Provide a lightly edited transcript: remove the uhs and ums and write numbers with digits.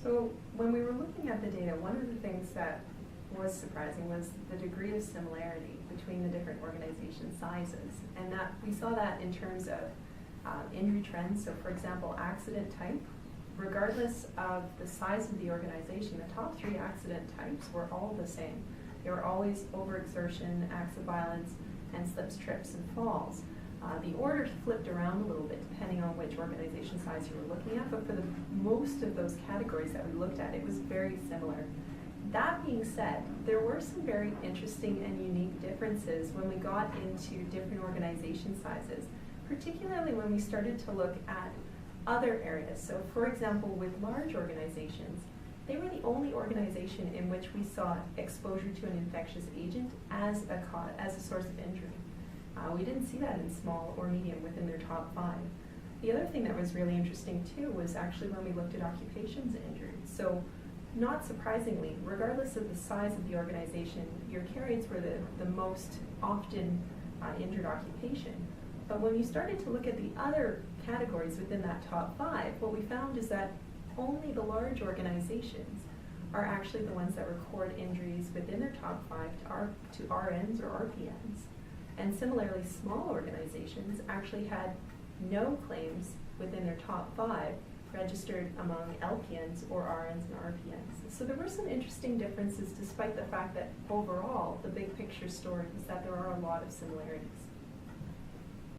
So when we were looking at the data, one of the things that was surprising was the degree of similarity between the different organization sizes. And that we saw that in terms of injury trends. So for example, accident type, regardless of the size of the organization, the top 3 accident types were all the same. They were always overexertion, acts of violence, and slips, trips, and falls. The order flipped around a little bit depending on which organization size you were looking at, but for the most of those categories that we looked at, it was very similar. That being said, there were some very interesting and unique differences when we got into different organization sizes, particularly when we started to look at other areas. So for example, with large organizations, they were the only organization in which we saw exposure to an infectious agent as a source of injury. We didn't see that in small or medium within their top 5. The other thing that was really interesting too was actually when we looked at occupations injuries. So not surprisingly, regardless of the size of the organization, eukaryotes were the most often injured occupation. But when you started to look at the other categories within that top 5, what we found is that only the large organizations are actually the ones that record injuries within their top 5 to RNs or RPNs. And similarly, small organizations actually had no claims within their top 5 registered among LPNs or RNs and RPNs. So there were some interesting differences despite the fact that overall, the big picture story is that there are a lot of similarities.